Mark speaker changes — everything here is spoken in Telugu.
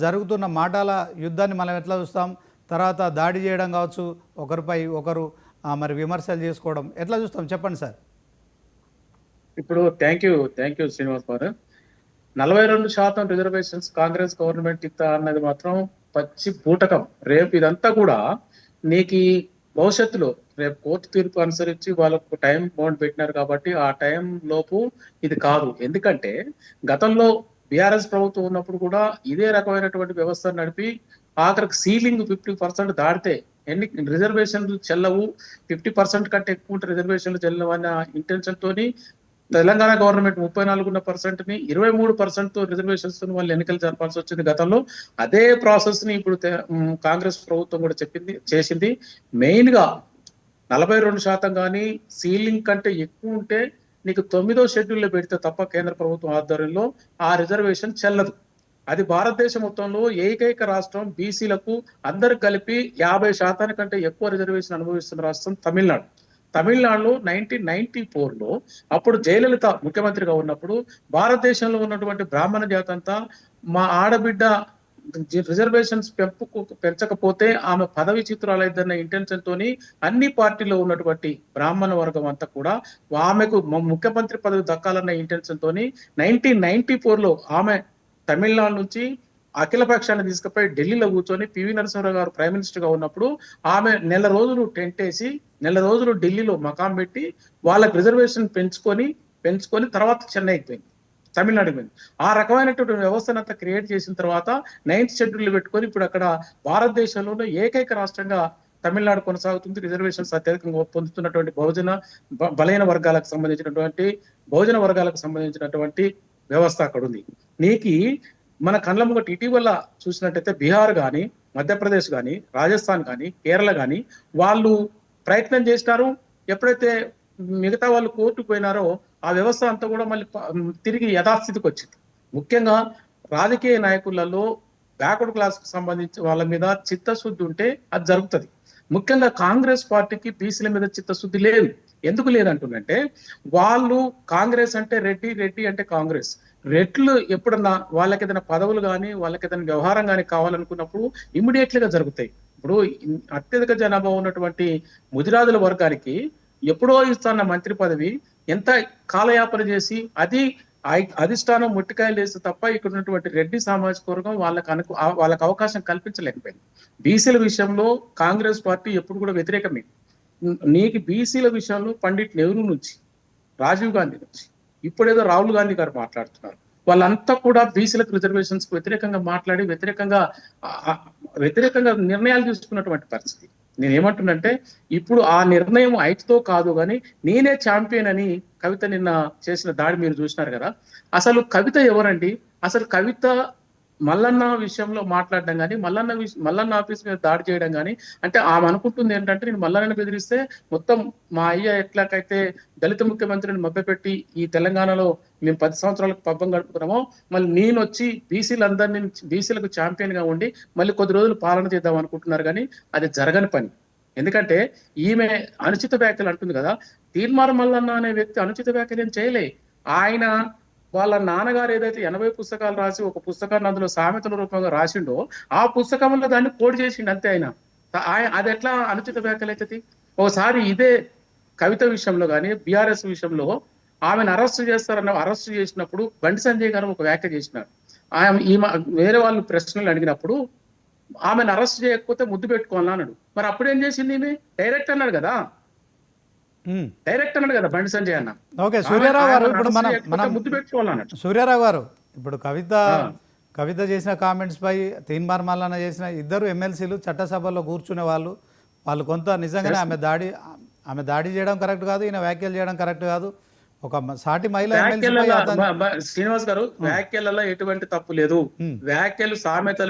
Speaker 1: జరుగుతున్న మాటల యుద్ధాన్ని మనం ఎట్లా చూస్తాం? తర్వాత దాడి చేయడం కావచ్చు, ఒకరిపై ఒకరు మరి విమర్శలు చేసుకోవడం ఎట్లా చూస్తాం చెప్పండి సార్?
Speaker 2: ఇప్పుడు థ్యాంక్ యూ శ్రీనివాస్ గారు. 42% రిజర్వేషన్స్ కాంగ్రెస్ గవర్నమెంట్ ఇస్తా అన్నది మాత్రం పచ్చి బూటకం. రేపు ఇదంతా కూడా నీకు భవిష్యత్తులో రేపు కోర్టు తీర్పు అనుసరించి వాళ్ళకు టైం బౌండ్ పెట్టినారు కాబట్టి ఆ టైం లోపు ఇది కాదు. ఎందుకంటే గతంలో బీఆర్ఎస్ ప్రభుత్వం ఉన్నప్పుడు కూడా ఇదే రకమైనటువంటి వ్యవస్థ నడిపి ఆఖరికి సీలింగ్ 50% దాటితే ఎన్ని రిజర్వేషన్లు చెల్లవు, 50% కంటే ఎక్కువ రిజర్వేషన్లు చెల్లవు అన్న ఇంటెన్షన్ తోని తెలంగాణ గవర్నమెంట్ 34% 23% రిజర్వేషన్స్ వాళ్ళు ఎన్నికలు జరపాల్సి వచ్చింది గతంలో. అదే ప్రాసెస్ ని ఇప్పుడు కాంగ్రెస్ ప్రభుత్వం కూడా చేసింది. మెయిన్ గా 42% కానీ సీలింగ్ కంటే ఎక్కువ ఉంటే నీకు 9వ షెడ్యూల్లో పెడితే తప్ప కేంద్ర ప్రభుత్వం ఆధ్వర్యంలో ఆ రిజర్వేషన్ చెల్లదు. అది భారతదేశం మొత్తంలో ఏకైక రాష్ట్రం బీసీలకు అందరికి కలిపి 50% కంటే ఎక్కువ రిజర్వేషన్ అనుభవిస్తున్న రాష్ట్రం తమిళనాడు. తమిళనాడులో 1994లో అప్పుడు జయలలిత ముఖ్యమంత్రిగా ఉన్నప్పుడు భారతదేశంలో ఉన్నటువంటి బ్రాహ్మణ జాతి అంతా మా ఆడబిడ్డ రిజర్వేషన్స్ పెంచకపోతే ఆమె పదవి చిత్రాలైద్దన్న ఇంటెన్షన్ తోని అన్ని పార్టీలో ఉన్నటువంటి బ్రాహ్మణ వర్గం అంతా కూడా ఆమెకు ముఖ్యమంత్రి పదవి దక్కాలన్న ఇంటెన్షన్ తోని 1994లో ఆమె తమిళనాడు నుంచి అఖిల పక్షాన్ని తీసుకుపోయి ఢిల్లీలో కూర్చొని పివి నరసింహరావు గారు ప్రైమ్ మినిస్టర్ గా ఉన్నప్పుడు ఆమె నెల రోజులు టెంట్ వేసి నెల రోజులు ఢిల్లీలో మకాం పెట్టి వాళ్ళకి రిజర్వేషన్ పెంచుకొని తర్వాత చెన్నైకి పోయింది, తమిళనాడుకి పోయింది. ఆ రకమైనటువంటి వ్యవస్థను అంతా క్రియేట్ చేసిన తర్వాత 9th షెడ్యూల్ పెట్టుకొని ఇప్పుడు అక్కడ భారతదేశంలోనే ఏకైక రాష్ట్రంగా తమిళనాడు కొనసాగుతుంది. రిజర్వేషన్స్ అత్యధికంగా పొందుతున్నటువంటి బలైన వర్గాలకు సంబంధించినటువంటి వ్యవస్థ అక్కడ ఉంది. నీకు మన కళ్ళ ముంగట ఇటీవల చూసినట్టయితే బీహార్ కానీ, మధ్యప్రదేశ్ కానీ, రాజస్థాన్ కానీ, కేరళ కానీ వాళ్ళు ప్రయత్నం చేసినారు. ఎప్పుడైతే మిగతా వాళ్ళు కోర్టుకు పోయినారో ఆ వ్యవస్థ అంతా కూడా మళ్ళీ తిరిగి యథాస్థితికి వచ్చింది. ముఖ్యంగా రాజకీయ నాయకులలో బ్యాక్వర్డ్ క్లాస్ కు సంబంధించి వాళ్ళ మీద చిత్తశుద్ధి ఉంటే అది జరుగుతుంది. ముఖ్యంగా కాంగ్రెస్ పార్టీకి బీసీల మీద చిత్తశుద్ధి లేదు. ఎందుకు లేదంటుందంటే వాళ్ళు కాంగ్రెస్ అంటే రెడ్డి అంటే కాంగ్రెస్. రెట్లు ఎప్పుడన్నా వాళ్ళకి ఏదైనా పదవులు కానీ వాళ్ళకి ఏదైనా వ్యవహారం కానీ కావాలనుకున్నప్పుడు గా జరుగుతాయి. ఇప్పుడు అత్యధిక జనాభా ఉన్నటువంటి ముదిరాజుల వర్గానికి ఎప్పుడో ఇస్తున్న మంత్రి పదవి ఎంత కాలయాపన చేసి అది అధిష్టానం ముట్టికాయలు వేస్తే తప్ప ఇక్కడ ఉన్నటువంటి రెడ్డి సామాజిక వర్గం వాళ్ళకి అవకాశం కల్పించలేకపోయింది. బీసీల విషయంలో కాంగ్రెస్ పార్టీ ఎప్పుడు కూడా వ్యతిరేకమే. నీకు బీసీల విషయంలో పండిట్ నెహ్రూ నుంచి, రాజీవ్ గాంధీ నుంచి, ఇప్పుడేదో రాహుల్ గాంధీ గారు మాట్లాడుతున్నారు. వాళ్ళంతా కూడా బీసీలకు రిజర్వేషన్స్ కు వ్యతిరేకంగా మాట్లాడి వ్యతిరేకంగా నిర్ణయాలు తీసుకున్నటువంటి పరిస్థితి. నేనేమంటున్నంటే ఇప్పుడు ఆ నిర్ణయం అయితేతో కాదు కానీ నేనే ఛాంపియన్ అని కవిత నిన్న చేసిన దాడి మీరు చూసినారు కదా. అసలు కవిత ఎవరండి? అసలు కవిత మల్లన్న విషయంలో మాట్లాడడం కానీ మల్లన్న ఆఫీస్ మీద దాడి చేయడం కానీ అంటే ఆమె అనుకుంటుంది ఏంటంటే నేను మల్లన్నని బెదిరిస్తే మొత్తం మా అయ్య ఎట్లాకైతే దళిత ముఖ్యమంత్రిని మభ్యపెట్టి ఈ తెలంగాణలో మేము 10 సంవత్సరాలకు పబ్బం గడుపుతున్నామో మళ్ళీ నేను వచ్చి బీసీలకు ఛాంపియన్ గా ఉండి మళ్ళీ కొద్ది రోజులు పాలన చేద్దాం అనుకుంటున్నారు. కానీ అది జరగని పని. ఎందుకంటే ఈమె అనుచిత వ్యాఖ్యలు అంటుంది కదా. తీర్మానం మల్లన్న అనే వ్యక్తి అనుచిత వ్యాఖ్యలు ఏం చేయలే. ఆయన వాళ్ళ నాన్నగారు ఏదైతే 80 పుస్తకాలు రాసి ఒక పుస్తకాన్ని అందులో సామెతల రూపంగా రాసిండో ఆ పుస్తకంలో దాన్ని కోడ్ చేసిండు అంతే. అది ఎట్లా అనుచిత వ్యాఖ్యలు అవుతుంది? ఒకసారి ఇదే కవిత విషయంలో కానీ బీఆర్ఎస్ విషయంలో ఆమెను అరెస్ట్ చేసినప్పుడు బండి సంజయ్ గారు ఒక వ్యాఖ్య చేసినారు. ఈమె వేరే వాళ్ళు ప్రశ్నలు అడిగినప్పుడు ఆమెను అరెస్ట్ చేయకపోతే ముద్దు పెట్టుకోవాలని అన్నాడు. మరి అప్పుడేం చేసింది? ఈమె డైరెక్ట్ అన్నాడు కదా బండి సంజయ్ అన్న.
Speaker 1: ఓకే సూర్యారావు గారు, ఇప్పుడు
Speaker 2: ముద్దు పెట్టుకోవాలన్నాడు.
Speaker 1: సూర్యారావు గారు, ఇప్పుడు కవిత చేసిన కామెంట్స్ పై తీన్మార్ మల్లన్న చేసిన ఇద్దరు ఎమ్మెల్సీలు చట్టసభలో కూర్చునే వాళ్ళు కొంత నిజంగానే ఆమె దాడి చేయడం కరెక్ట్ కాదు, ఈయన వ్యాఖ్యలు చేయడం కరెక్ట్ కాదు. ఒక సాటి మహిళ
Speaker 2: శ్రీనివాస్ గారు, వ్యాఖ్యలలో ఎటువంటి తప్పు లేదు. వ్యాఖ్యలు సామెతలు